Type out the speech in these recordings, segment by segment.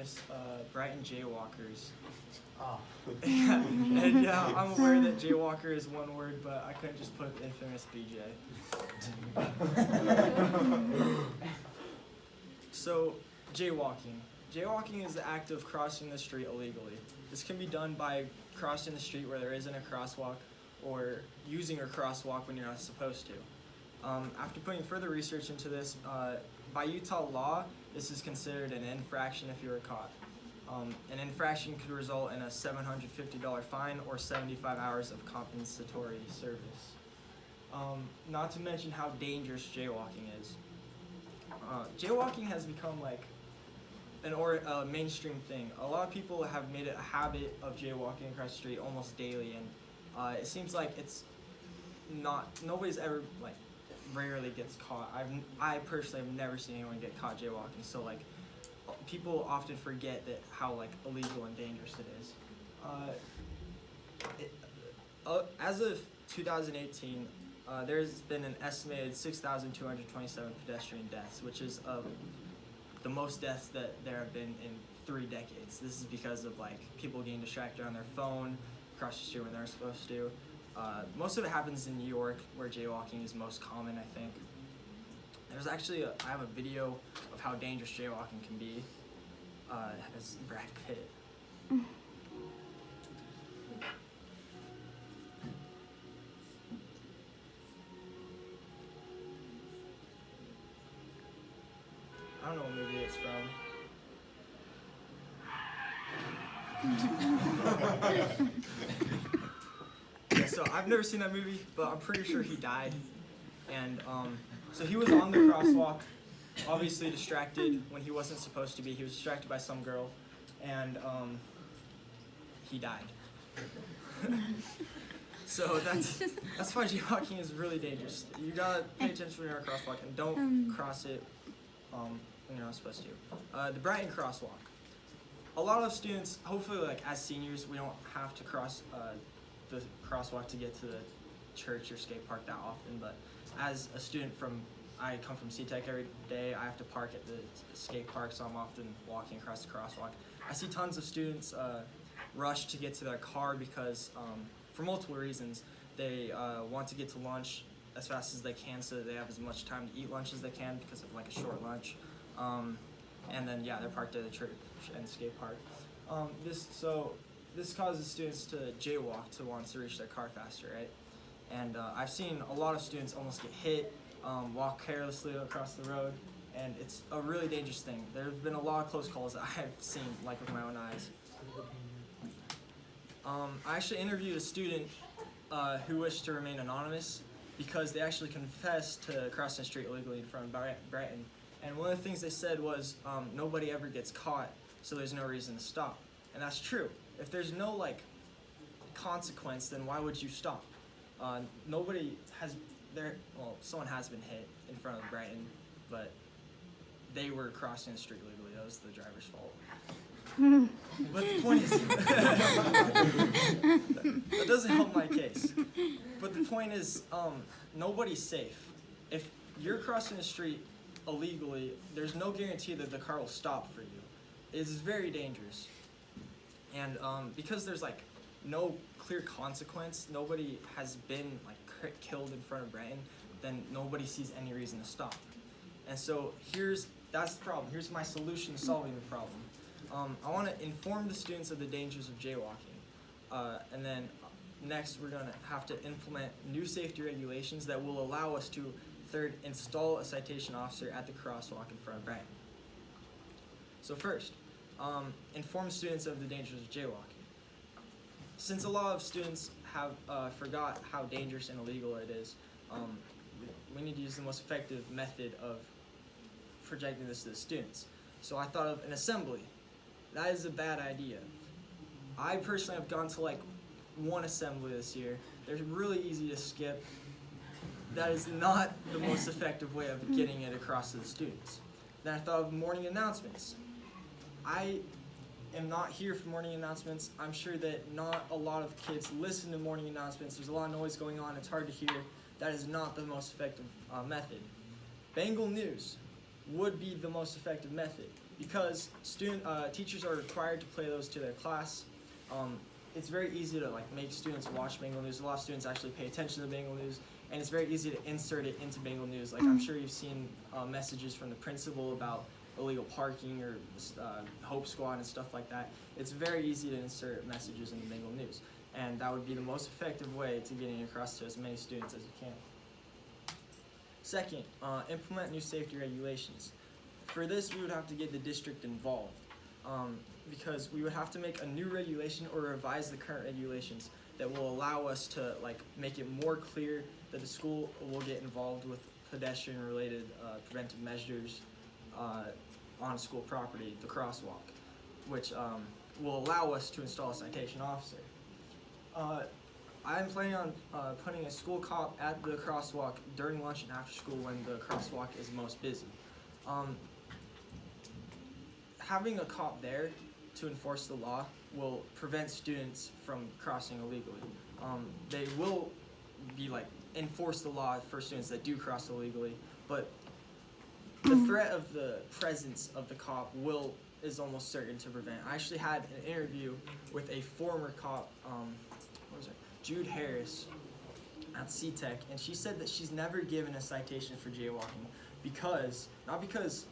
infamous Brighton jaywalkers. Oh. And yeah, I'm aware that jaywalker is one word, but I couldn't just put infamous BJ. So, jaywalking. Jaywalking is the act of crossing the street illegally. This can be done by crossing the street where there isn't a crosswalk, or using a crosswalk when you're not supposed to. After putting further research into this, by Utah law, this is considered an infraction if you were caught. An infraction could result in a $750 fine or 75 hours of compensatory service. Not to mention how dangerous jaywalking is. Jaywalking has become like a mainstream thing. A lot of people have made it a habit of jaywalking across the street almost daily, and it seems like nobody's ever rarely gets caught. I personally have never seen anyone get caught jaywalking. So people often forget that how illegal and dangerous it is. As of 2018, there's been an estimated 6,227 pedestrian deaths, which is the most deaths that there have been in 3 decades. This is because of people getting distracted on their phone across the street when they're supposed to. Most of it happens in New York, where jaywalking is most common, I think. There's actually I have a video of how dangerous jaywalking can be. It has Brad Pitt. I don't know what movie it's from. Yeah, so I've never seen that movie, but I'm pretty sure he died. And so he was on the crosswalk, obviously distracted when he wasn't supposed to be. He was distracted by some girl, and he died. So that's why jaywalking is really dangerous. You gotta pay attention when you're on a crosswalk, and don't cross it when you're not supposed to. The Brighton crosswalk. A lot of students, hopefully as seniors, we don't have to cross the crosswalk to get to the church or skate park that often, but as a student I come from C-Tech every day, I have to park at the skate park, so I'm often walking across the crosswalk. I see tons of students rush to get to their car because, for multiple reasons, they want to get to lunch as fast as they can so that they have as much time to eat lunch as they can because of a short lunch. And then, they're parked at the church and skate park. This causes students to jaywalk to want to reach their car faster, right? And I've seen a lot of students almost get hit, walk carelessly across the road, and it's a really dangerous thing. There have been a lot of close calls that I've seen with my own eyes. I actually interviewed a student who wished to remain anonymous because they actually confessed to crossing the street illegally in front of Brighton. And one of the things they said was, nobody ever gets caught, so there's no reason to stop. And that's true. If there's no consequence, then why would you stop? Someone has been hit in front of Brighton, but they were crossing the street legally. That was the driver's fault. But the point is, that doesn't help my case. But the point is, nobody's safe. If you're crossing the street illegally, there's no guarantee that the car will stop for you. It's very dangerous. And because there's no clear consequence, nobody has been killed in front of Brighton, then nobody sees any reason to stop. And so that's the problem. Here's my solution to solving the problem. I want to inform the students of the dangers of jaywalking. And then next we're going to have to implement new safety regulations that will allow us to, third, install a citation officer at the crosswalk in front of Brighton. So first, inform students of the dangers of jaywalking. Since a lot of students have forgot how dangerous and illegal it is, we need to use the most effective method of projecting this to the students. So I thought of an assembly. That is a bad idea. I personally have gone to one assembly this year. They're really easy to skip. That is not the most effective way of getting it across to the students. Then I thought of morning announcements. I am not here for morning announcements. I'm sure that not a lot of kids listen to morning announcements. There's a lot of noise going on. It's hard to hear. That is not the most effective method. Bengal News would be the most effective method because teachers are required to play those to their class. It's very easy to like make students watch Bengal News. A lot of students actually pay attention to Bengal News, and it's very easy to insert it into Bengal News. Like I'm sure you've seen messages from the principal about illegal parking or Hope Squad and stuff like that. It's very easy to insert messages into Bengal News, and that would be the most effective way to getting across to as many students as you can. Second, implement new safety regulations. For this, we would have to get the district involved. Because we would have to make a new regulation or revise the current regulations that will allow us to like make it more clear that the school will get involved with pedestrian-related preventive measures on school property, the crosswalk, which will allow us to install a citation officer. I'm planning on putting a school cop at the crosswalk during lunch and after school when the crosswalk is most busy. Having a cop there to enforce the law will prevent students from crossing illegally. They will be like enforce the law for students that do cross illegally, but the threat of the presence of the cop is almost certain to prevent. I actually had an interview with a former cop, Jude Harris at C-Tech, and she said that she's never given a citation for jaywalking not because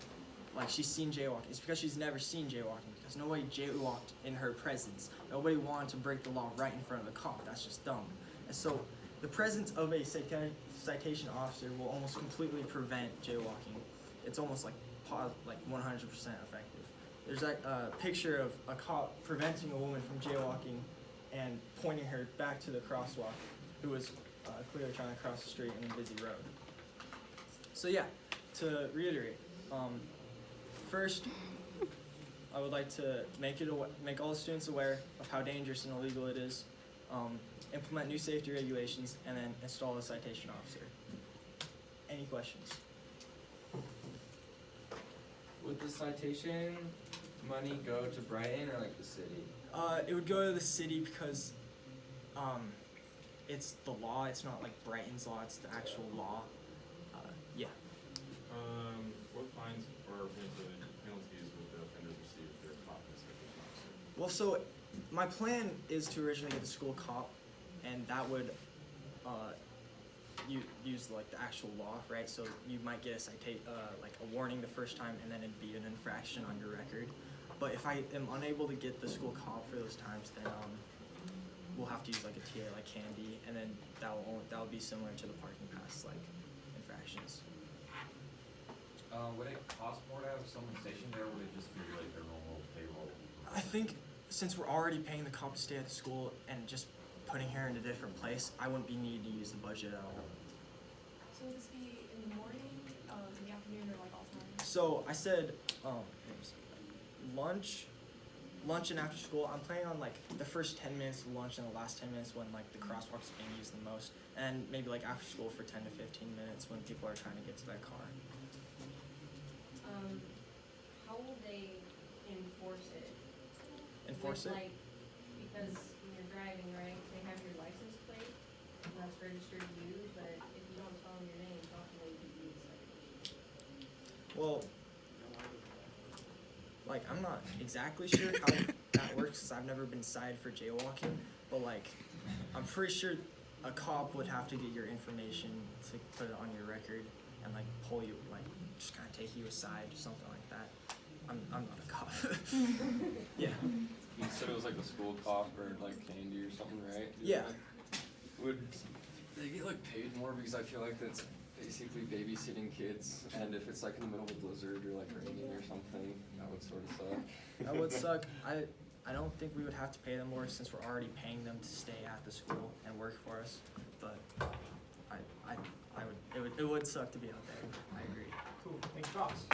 like she's seen jaywalking, it's because she's never seen jaywalking, because nobody jaywalked in her presence. Nobody wanted to break the law right in front of the cop. That's just dumb. And so the presence of a citation officer will almost completely prevent jaywalking. It's almost like 100% effective. There's a picture of a cop preventing a woman from jaywalking and pointing her back to the crosswalk, who was clearly trying to cross the street in a busy road. So yeah, to reiterate, first, I would like to make all the students aware of how dangerous and illegal it is, implement new safety regulations, and then install a citation officer. Any questions? Would the citation money go to Brighton or like the city? It would go to the city because it's the law. It's not like Brighton's law. It's the actual law. Yeah. What fines or penalties would the offenders receive if they're caught in a citation officer? Well, so my plan is to originally get the school cop, and that would use like the actual law, right? So you might get like a warning the first time, and then it'd be an infraction on your record. But if I am unable to get the school cop for those times, then we'll have to use like a TA like Candy, and then that will be similar to the parking pass like infractions. Would it cost more to have someone stationed there, or would it just be like their normal payroll? I think since we're already paying the cop to stay at the school and just putting her in a different place, I wouldn't be needing to use the budget at all. So would this be in the morning, in the afternoon, or like all times? So I said lunch and after school. I'm planning on like the first 10 minutes of lunch and the last 10 minutes when like the crosswalk's being used the most, and maybe like after school for 10 to 15 minutes when people are trying to get to their car. How will they enforce it? Enforce it? Like, because when you're driving, right, they have your license plate, and that's registered to you, but if you don't tell them your name, how can they give you a citation? Well, like I'm not exactly sure how that works because I've never been cited for jaywalking, but like I'm pretty sure a cop would have to get your information to put it on your record and like pull you, like just kind of take you aside or something like that. I'm not a cop. Yeah. You said it was like the school cop or like Candy or something, right? Yeah. Would they get like paid more, because I feel like that's basically babysitting kids, and if it's like in the middle of a blizzard or like raining or something, that would sort of suck. That would suck. I don't think we would have to pay them more since we're already paying them to stay at the school and work for us. But it would suck to be out there. I agree. Cool. Thanks, Ross.